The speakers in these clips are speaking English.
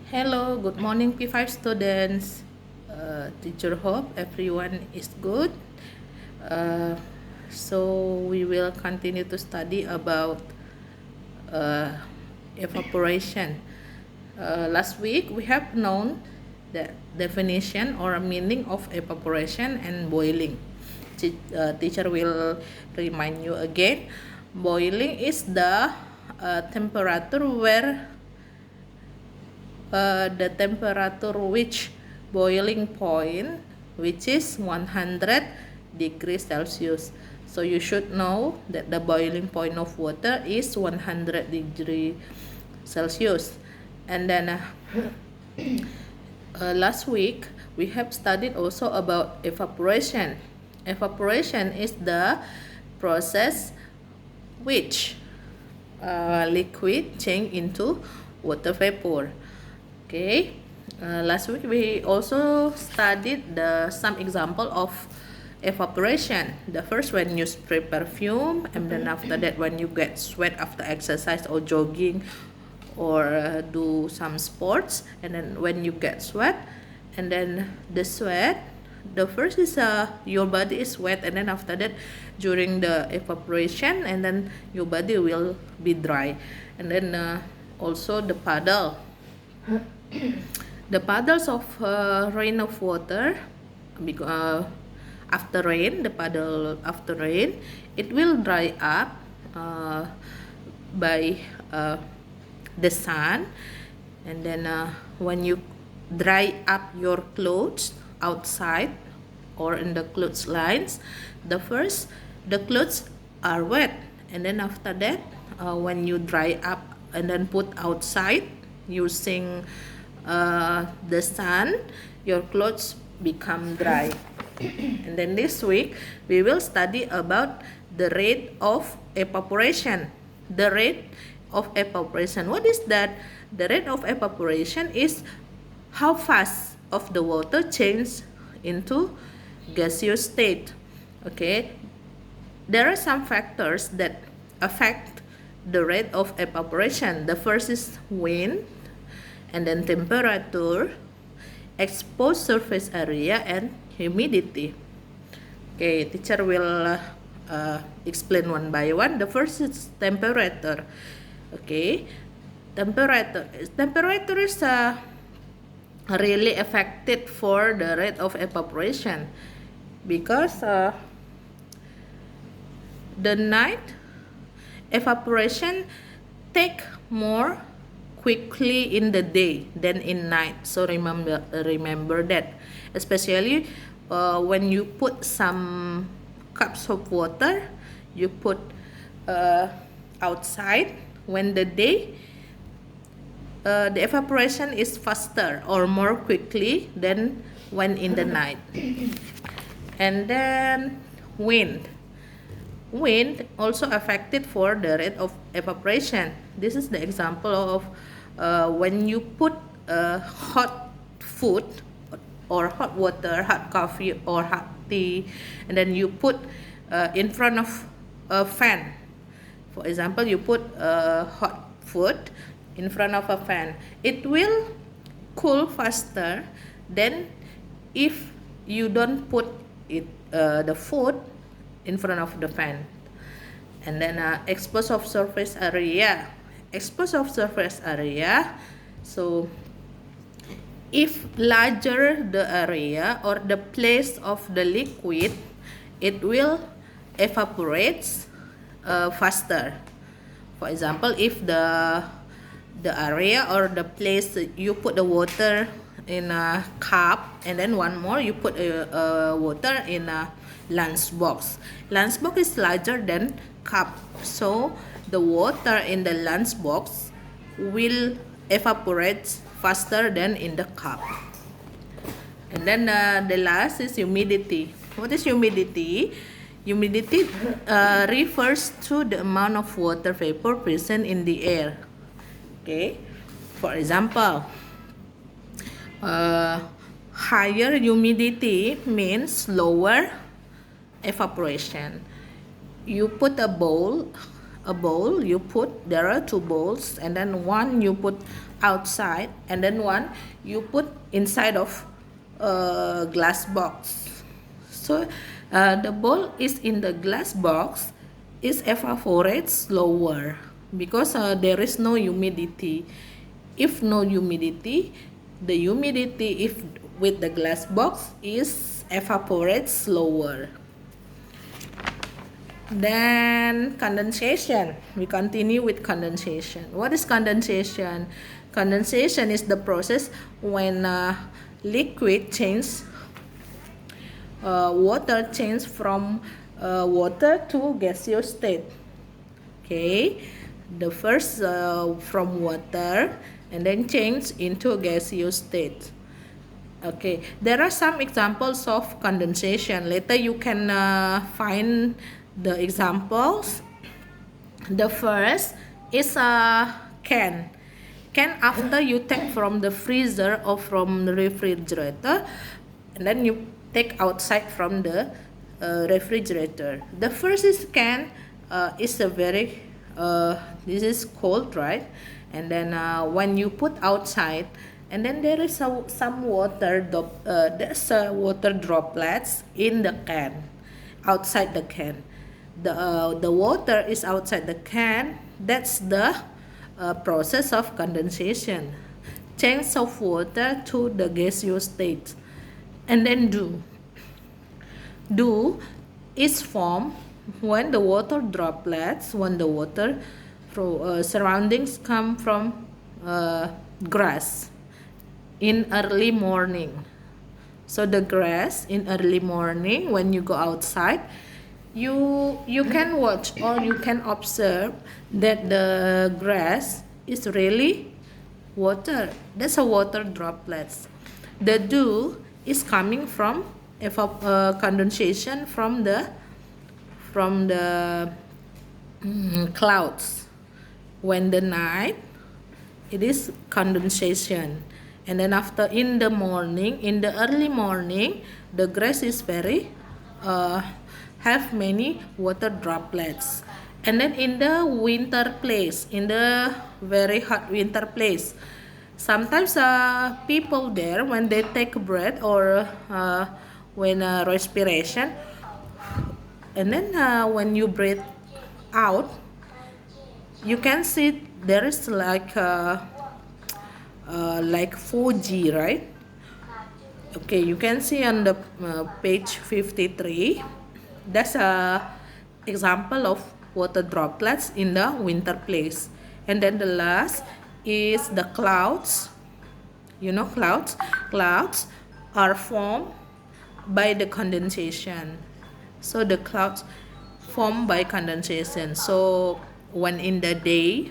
Hello, good morning P5 students. Teacher hope everyone is good. Uh, so we will continue to study about uh, evaporation. Last week we have known the definition or meaning of evaporation and boiling. Teacher will remind you again. Boiling is the temperature where the temperature which boiling point which is 100 degrees Celsius. So you should know that the boiling point of water is 100 degree Celsius. And then last week we have studied also about evaporation. Evaporation is the process which liquid change into water vapor. Okay, last week we also studied some example of evaporation. The first, when you spray perfume, and then after that when you get sweat after exercise or jogging or do some sports, and then when you get sweat, and then the sweat, the first is your body is wet, and then after that during the evaporation, and then your body will be dry. And then also the puddle. The puddles of rain of water, after rain, the puddle after rain, it will dry up by the sun. And then when you dry up your clothes outside or in the clothes lines, the clothes are wet, and then after that when you dry up and then put outside using the sun, your clothes become dry. And then this week we will study about the rate of evaporation. The rate of evaporation, what is that? The rate of evaporation is how fast of the water changes into gaseous state. Okay, there are some factors that affect the rate of evaporation. The first is wind, and then temperature, exposed surface area, and humidity. Okay, teacher will explain one by one. The first is temperature. Okay, temperature is really affected for the rate of evaporation because the night evaporation take more quickly in the day than in night. So remember that, especially when you put some cups of water, you put outside. When the day the evaporation is faster or more quickly than when in the night. And then wind also affected for the rate of evaporation. This is the example of when you put hot food or hot water, hot coffee or hot tea, and then you put in front of a fan. For example, you put hot food in front of a fan. It will cool faster than if you don't put the food in front of the fan. And then exposed of surface area. So if larger the area or the place of the liquid, it will evaporate faster. For example, if the area or the place you put the water in a cup, and then one more you put water in a lunchbox. Lunchbox is larger than cup, so the water in the lunchbox will evaporate faster than in the cup. And then the last is humidity. What is humidity? Humidity refers to the amount of water vapor present in the air. Okay, for example, higher humidity means lower evaporation. You put a bowl, you put, there are two bowls, and then one you put outside, and then one you put inside of a glass box. So the ball is in the glass box is evaporates slower because there is no humidity. If no humidity, the humidity if with the glass box is evaporates slower. Then condensation. We continue with condensation. What is condensation? Condensation is the process when liquid change water change from water to gaseous state. Okay, the first from water and then change into gaseous state. Okay, there are some examples of condensation. Later you can find the examples. The first is a can. Can after you take from the freezer or from the refrigerator, and then you take outside from the refrigerator. The first is can is a very this is cold, right? And then when you put outside, and then there is some water there's water droplets in the can, outside the can. The water is outside the can. That's the process of condensation, change of water to the gaseous state. And then dew is formed when the water droplets, when the water surroundings come from grass in early morning. So the grass in early morning, when you go outside, you can watch or you can observe that the grass is really water. That's a water droplets. The dew is coming from condensation from the clouds. When the night, it is condensation. And then after in the morning, in the early morning, the grass is very have many water droplets. And then in the winter place, in the very hot winter place, sometimes people there, when they take a breath or when respiration, and then when you breathe out, you can see there is like 4G, right? Okay, you can see on the page 53. That's a example of water droplets in the winter place. And then the last is the clouds. You know clouds? Clouds are formed by the condensation. So the clouds formed by condensation. So when in the day,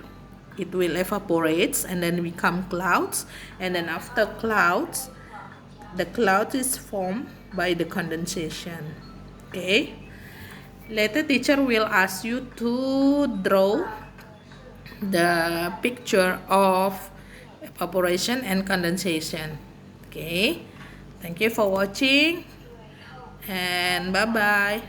it will evaporate and then become clouds. And then after clouds, the cloud is formed by the condensation. Okay. Later teacher will ask you to draw the picture of evaporation and condensation. Okay. Thank you for watching and bye bye.